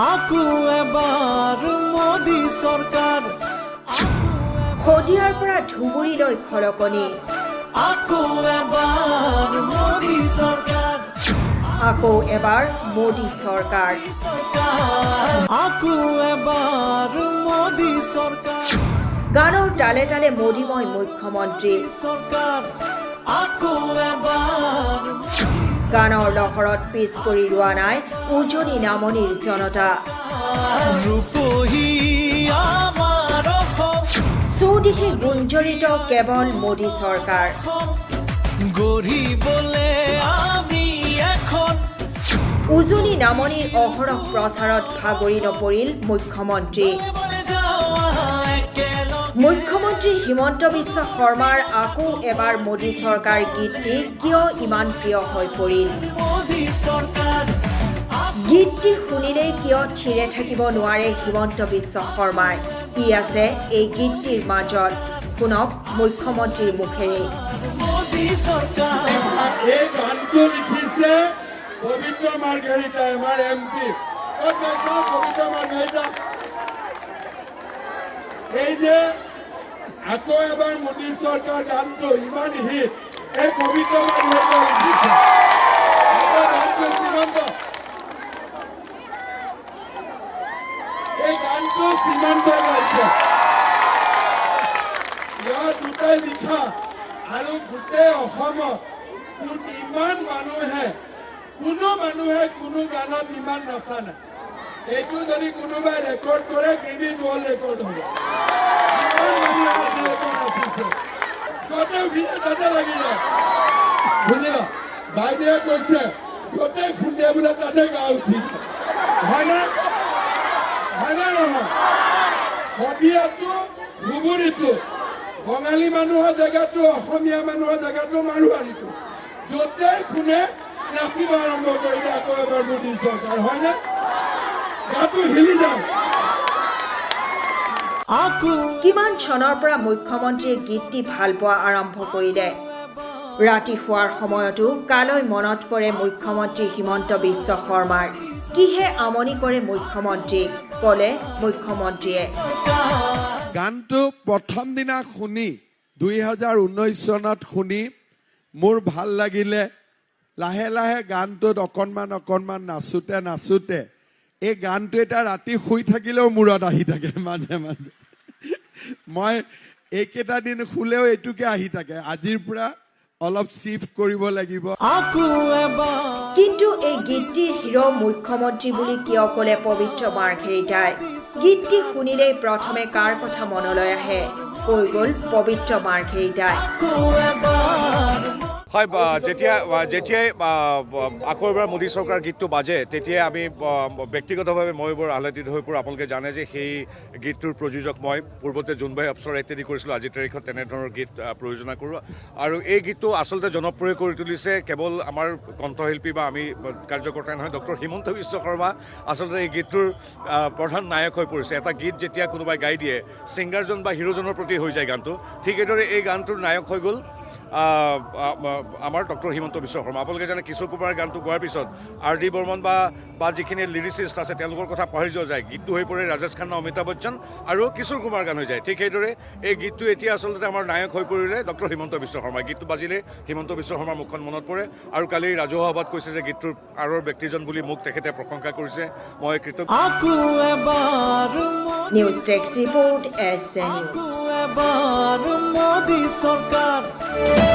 আকু এবাৰ মোদী চৰকাৰ শদিয়াৰ পৰা ধুবুৰীলৈ খলকনি আকু এবাৰ মোদী চৰকাৰ আকৌ এবাৰ মোদী চৰকাৰ আকু এবাৰ মোদী চৰকাৰ গানৰ তালে তালে মোদীময় মুখ্যমন্ত্ৰী চৰকাৰ আকু এবাৰ গানৰ লহৰত পিছ পৰি ৰোৱা নাই উজনি নামনিৰ জনতা ৰূপহী আমাৰ চৌদিশে গুঞ্জৰিত কেৱল মোদী চৰকাৰ গঢ়িবলে আমি এখন উজনি নামনিৰ অহৰহ প্ৰচাৰত ভাগৰি নপৰিল মুখ্যমন্ত্ৰী মুখ্যমন্ত্ৰী হিমন্ত বিশ্ব শৰ্মাৰ আকৌ এবাৰ মোদী চৰকাৰ গীতটি কিয় ইমান প্ৰিয় হৈ পৰিল মোদী চৰকাৰ গীতটি শুনিলেই কিয় থিৰে থাকিব নোৱাৰে হিমন্ত বিশ্ব শৰ্মাই কি আছে এই গীতটিৰ মাজত শুনক মুখ্যমন্ত্ৰীৰ মুখেৰে মোদী চৰকাৰ এই গানটো লিখিছে পবিত্ৰ মাৰ্ঘেৰিটা আমাৰ এমপি পবিত্ৰ মাৰ্ঘেৰিটা এই যে আকৌ এবাৰ মোদী চৰকাৰ গানটো ইমান হিট এই পবিত্ৰ মাৰ্ঘেৰিটা লিখিছে গানটো শ্ৰীমন্ত এই গানটো শ্ৰীমন্ত গাইছে ইয়াৰ দুটাই লিখা আৰু গোটেই অসমত ইমান মানুহে কোনো মানুহে কোনো গানত ইমান নচা নাই এইটো যদি কোনোবাই ৰেকৰ্ড কৰে গিনিজ ৱৰ্ল্ড ৰেকৰ্ড হ'ব ইমান মানুহে আজি ৰেকৰ্ড নাচিছে য'তে উঠিছে তাতে লাগি যায় বুজিলা বাইদেৱে কৈছে য'তে খুন্দে বোলে তাতে গা উঠিছে হয়নে হয়নে নহয় শদিয়াটো ধুবুৰীটো বঙালী মানুহৰ জেগাটো অসমীয়া মানুহৰ জেগাটো মাৰোৱাৰীটো য'তেই কোনে নাচিব আৰম্ভ কৰিলে আকৌ এবাৰ মোদী চৰকাৰ হয়নে গাটো হিলি যায় আকু কিমান চনৰ পৰা মুখ্যমন্ত্ৰীয়ে গীতটি ভাল পোৱা আৰম্ভ কৰিলে ৰাতি শোৱাৰ সময়তো কালৈ মনত পৰে মুখ্যমন্ত্ৰী হিমন্ত বিশ্ব শৰ্মাৰ কিহে আমনি কৰে মুখ্যমন্ত্ৰীক ক'লে মুখ্যমন্ত্ৰীয়ে গানটো প্ৰথম দিনা শুনি 2019 চনত শুনি মোৰ ভাল লাগিলে লাহে লাহে গানটোত অকণমান নাচোতে এই গানটো এটা ৰাতি শুই থাকিলেও মূৰত আহি থাকে মাজে মাজে মই এইকেইটা দিন শুলেও এইটোকে আহি থাকে আজিৰ পৰা অলপ চিফ্ট কৰিব লাগিব আকু এবাৰ কিন্তু এই গীতটিৰ হিৰো মুখ্যমন্ত্ৰী বুলি কিয় ক'লে পবিত্ৰ মাৰ্ঘেৰিটাই গীতটি শুনিলেই প্ৰথমে কাৰ কথা মনলৈ আহে কৈ গ'ল পবিত্ৰ মাৰ্ঘেৰিটাই আকু এবাৰ হয় যেতিয়াই আকৌ এবাৰ মোদী চৰকাৰ গীতটো বাজে তেতিয়াই আমি ব্যক্তিগতভাৱে মই বৰ আহ্লাদিত হৈ পৰোঁ আপোনালোকে জানে যে সেই গীতটোৰ প্ৰযোজক মই পূৰ্বতে জোনবাই অপ্সৰা ইত্যাদি কৰিছিলোঁ আজিৰ তাৰিখত তেনেধৰণৰ গীত প্ৰযোজনা কৰোঁ আৰু এই গীতটো আচলতে জনপ্ৰিয় কৰি তুলিছে কেৱল আমাৰ কণ্ঠশিল্পী বা আমি কাৰ্যকৰ্তাই নহয় ডক্টৰ হিমন্ত বিশ্ব শৰ্মা আচলতে এই গীতটোৰ প্ৰধান নায়ক হৈ পৰিছে এটা গীত যেতিয়া কোনোবাই গাই দিয়ে ছিংগাৰজন বা হিৰোজনৰ প্ৰতি হৈ যায় গানটো ঠিক এইদৰে এই গানটোৰ নায়ক হৈ গ'ল আমাৰ ডক্টৰ হিমন্ত বিশ্ব শৰ্মা আপোনালোকে জানে কিশোৰ কুমাৰৰ গানটো গোৱাৰ পিছত R.D. বৰ্মন বা যিখিনি লিৰিচিষ্ট আছে তেওঁলোকৰ কথা পাহৰি যোৱা যায় গীতটো হৈ পৰে ৰাজেশ খান্না অমিতাভ বচ্চন আৰু কিশোৰ কুমাৰ গান হৈ যায় ঠিক সেইদৰে এই গীতটো এতিয়া আচলতে আমাৰ নায়ক হৈ পৰিলে ডক্টৰ হিমন্ত বিশ্ব শৰ্মা গীতটো বাজিলে হিমন্ত বিশ্ব শৰ্মাৰ মুখখন মনত পৰে আৰু কালি ৰাজহুৱা সভাত কৈছে যে গীতটোৰ আঁৰৰ ব্যক্তিজন বুলি মোক তেখেতে প্ৰশংসা কৰিছে মই কৃতজ্ঞ আকু এবাৰ news desk report SN news আকু এবাৰ মোদী চৰকাৰ